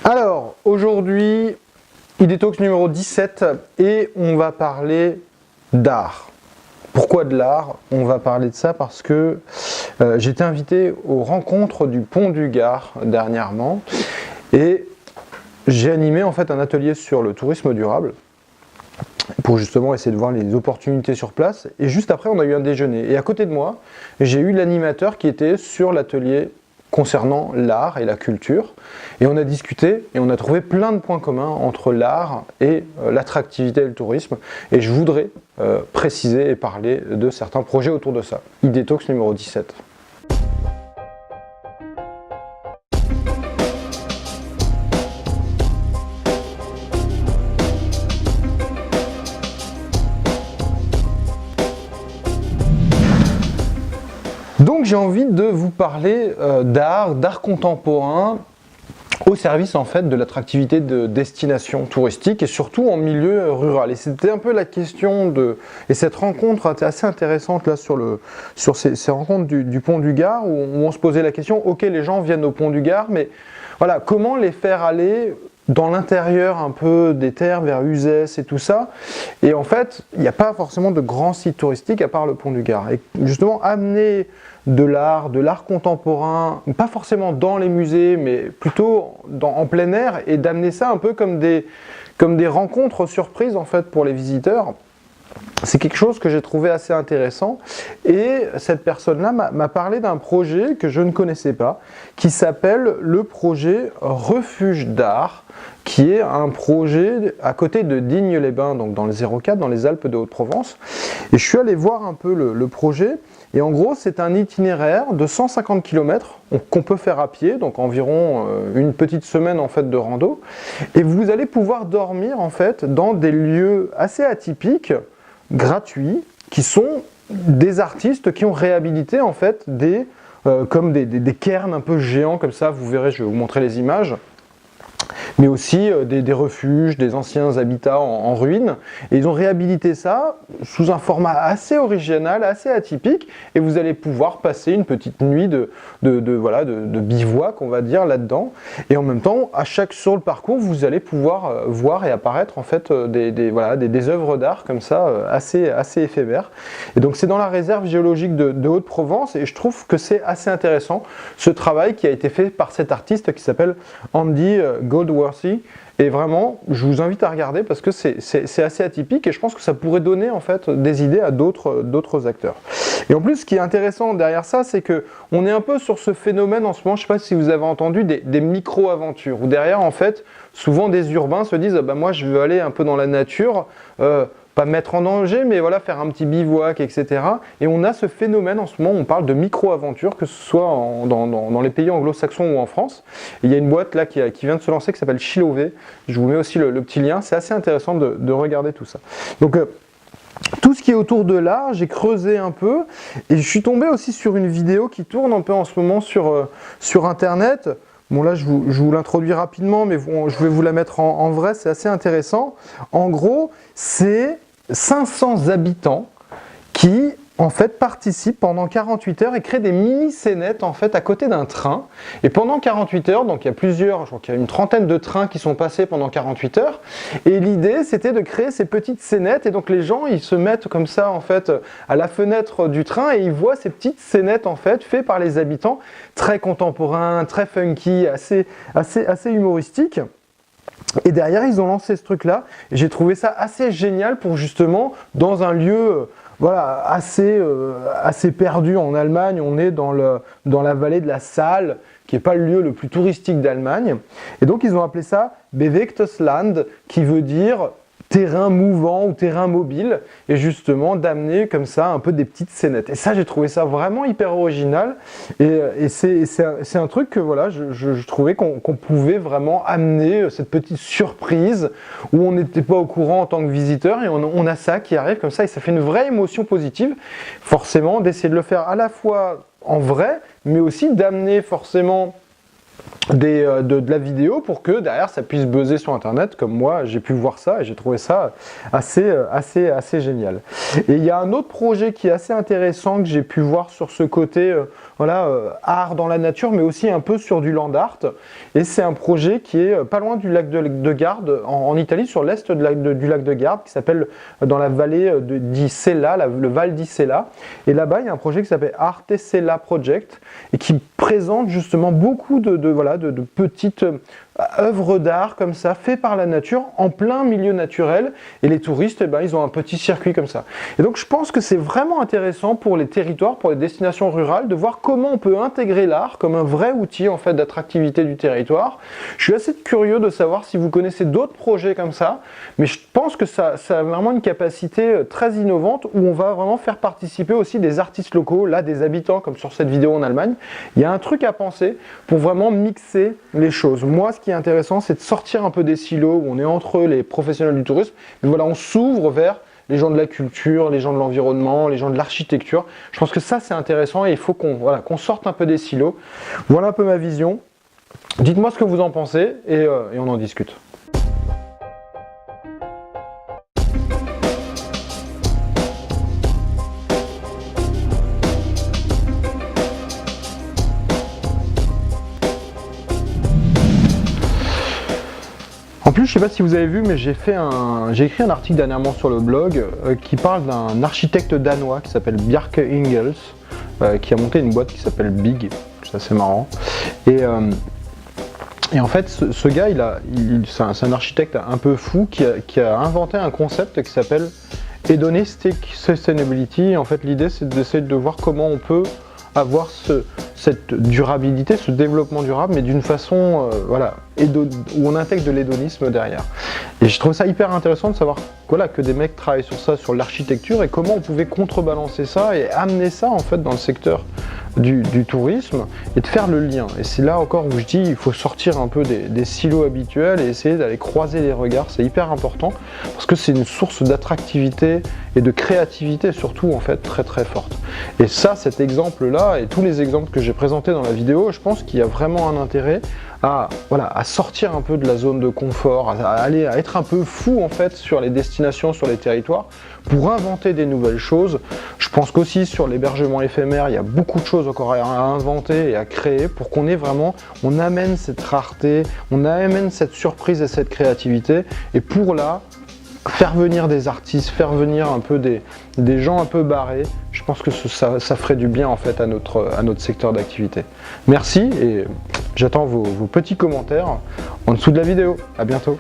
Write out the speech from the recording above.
Alors, aujourd'hui, IDTalks numéro 17 et on va parler d'art. Pourquoi de l'art? On va parler de ça parce que j'ai été invité aux rencontres du Pont du Gard dernièrement et j'ai animé en fait un atelier sur le tourisme durable pour justement essayer de voir les opportunités sur place. Et juste après, on a eu un déjeuner. Et à côté de moi, j'ai eu l'animateur qui était sur l'atelier concernant l'art et la culture. Et on a discuté et on a trouvé plein de points communs entre l'art et l'attractivité et le tourisme. Et je voudrais préciser et parler de certains projets autour de ça. IDTalks numéro 17. Donc j'ai envie de vous parler d'art contemporain au service en fait de l'attractivité de destinations touristiques et surtout en milieu rural. Et c'était un peu la question et cette rencontre était assez intéressante là sur ces rencontres du Pont du Gard où on se posait la question, ok, les gens viennent au Pont du Gard, mais voilà, comment les faire aller dans l'intérieur un peu des terres, vers Uzès et tout ça. Et en fait, il n'y a pas forcément de grands sites touristiques à part le Pont du Gard. Et justement, amener de l'art contemporain, pas forcément dans les musées, mais plutôt en plein air, et d'amener ça un peu comme des rencontres surprises en fait pour les visiteurs. C'est quelque chose que j'ai trouvé assez intéressant et cette personne-là m'a parlé d'un projet que je ne connaissais pas qui s'appelle le projet Refuge d'art, qui est un projet à côté de Digne-les-Bains, donc dans le 04, dans les Alpes de Haute-Provence. Et je suis allé voir un peu le projet et en gros c'est un itinéraire de 150 km qu'on peut faire à pied, donc environ une petite semaine en fait de rando. Et vous allez pouvoir dormir en fait dans des lieux assez atypiques, gratuits, qui sont des artistes qui ont réhabilité en fait comme des cairns un peu géants comme ça, vous verrez, je vais vous montrer les images, mais aussi des refuges, des anciens habitats en ruine. Et ils ont réhabilité ça sous un format assez original, assez atypique, et vous allez pouvoir passer une petite nuit de bivouac, on va dire, là-dedans. Et en même temps, sur le parcours, vous allez pouvoir voir et apparaître en fait des œuvres d'art comme ça, assez éphémères. Et donc c'est dans la réserve géologique de Haute-Provence, et je trouve que c'est assez intéressant, ce travail qui a été fait par cet artiste qui s'appelle Andy Goldworthy. Et vraiment, je vous invite à regarder parce que c'est assez atypique et je pense que ça pourrait donner en fait des idées à d'autres acteurs. Et en plus, ce qui est intéressant derrière ça, c'est que on est un peu sur ce phénomène en ce moment, je ne sais pas si vous avez entendu, des micro-aventures, où derrière, en fait, souvent des urbains se disent bah, moi je veux aller un peu dans la nature, pas me mettre en danger, mais voilà, faire un petit bivouac, etc. Et on a ce phénomène en ce moment, on parle de micro-aventures, que ce soit dans les pays anglo-saxons ou en France. Et il y a une boîte là qui vient de se lancer qui s'appelle Chilové. Je vous mets aussi le petit lien, c'est assez intéressant de regarder tout ça. Donc tout ce qui est autour de l'art, j'ai creusé un peu et je suis tombé aussi sur une vidéo qui tourne un peu en ce moment sur internet. Bon là je vous l'introduis rapidement, mais je vais vous la mettre en vrai, c'est assez intéressant. En gros, c'est 500 habitants qui en fait participent pendant 48 heures et créent des mini-scénettes en fait à côté d'un train. Et pendant 48 heures, donc il y a je crois qu'il y a une trentaine de trains qui sont passés pendant 48 heures. Et l'idée c'était de créer ces petites scénettes et donc les gens ils se mettent comme ça en fait à la fenêtre du train et ils voient ces petites scénettes en fait faites par les habitants, très contemporains, très funky, assez humoristiques. Et derrière, ils ont lancé ce truc-là. Et j'ai trouvé ça assez génial pour justement, dans un lieu assez perdu en Allemagne, on est dans la vallée de la Saale, qui n'est pas le lieu le plus touristique d'Allemagne. Et donc, ils ont appelé ça Bewegtes Land, qui veut dire terrain mouvant ou terrain mobile, et justement d'amener comme ça un peu des petites scénettes. Et ça, j'ai trouvé ça vraiment hyper original, et c'est un truc que voilà, je trouvais qu'on pouvait vraiment amener cette petite surprise où on n'était pas au courant en tant que visiteur, et on a ça qui arrive comme ça, et ça fait une vraie émotion positive, forcément, d'essayer de le faire à la fois en vrai, mais aussi d'amener forcément de la vidéo pour que derrière ça puisse buzzer sur internet comme moi j'ai pu voir ça et j'ai trouvé ça assez génial. Et il y a un autre projet qui est assez intéressant que j'ai pu voir sur ce côté art dans la nature mais aussi un peu sur du land art, et c'est un projet qui est pas loin du lac de Garde en Italie, sur l'est du lac de Garde, qui s'appelle dans la vallée d'Isella, le Val d'Isella, et là-bas il y a un projet qui s'appelle Arte Sella Project et qui présente justement beaucoup de petites œuvres d'art comme ça, faites par la nature, en plein milieu naturel, et les touristes, ils ont un petit circuit comme ça. Et donc je pense que c'est vraiment intéressant pour les territoires, pour les destinations rurales, de voir comment on peut intégrer l'art comme un vrai outil en fait d'attractivité du territoire. Je suis assez curieux de savoir si vous connaissez d'autres projets comme ça, mais je pense que ça a vraiment une capacité très innovante où on va vraiment faire participer aussi des artistes locaux, là des habitants comme sur cette vidéo en Allemagne. Il y a un truc à penser pour vraiment mixer les choses. Moi, ce qui est intéressant, c'est de sortir un peu des silos où on est entre les professionnels du tourisme, mais voilà, on s'ouvre vers les gens de la culture, les gens de l'environnement, les gens de l'architecture. Je pense que ça, c'est intéressant et il faut qu'on sorte un peu des silos. Voilà un peu ma vision. Dites-moi ce que vous en pensez et on en discute. En plus, je ne sais pas si vous avez vu, mais j'ai écrit un article dernièrement sur le blog qui parle d'un architecte danois qui s'appelle Bjarke Ingels, qui a monté une boîte qui s'appelle Big, c'est assez marrant. Et en fait, ce gars, c'est un architecte un peu fou qui a inventé un concept qui s'appelle Hedonistic Sustainability. En fait, l'idée, c'est d'essayer de voir comment on peut avoir cette durabilité, ce développement durable, mais d'une façon où on intègre de l'hédonisme derrière. Et je trouve ça hyper intéressant de savoir que des mecs travaillent sur ça, sur l'architecture, et comment on pouvait contrebalancer ça et amener ça en fait dans le secteur du tourisme et de faire le lien. Et c'est là encore où je dis il faut sortir un peu des silos habituels et essayer d'aller croiser les regards, c'est hyper important parce que c'est une source d'attractivité et de créativité surtout en fait très très forte. Et ça, cet exemple là et tous les exemples que j'ai présentés dans la vidéo, je pense qu'il y a vraiment un intérêt à sortir un peu de la zone de confort, à être un peu fou en fait sur les destinations, sur les territoires, pour inventer des nouvelles choses. Je pense qu'aussi sur l'hébergement éphémère, il y a beaucoup de choses encore à inventer et à créer pour qu'on ait vraiment, on amène cette rareté, on amène cette surprise et cette créativité, et pour là, faire venir des artistes, faire venir un peu des gens un peu barrés, je pense que ça ferait du bien en fait à notre secteur d'activité. Merci et j'attends vos petits commentaires en dessous de la vidéo. À bientôt.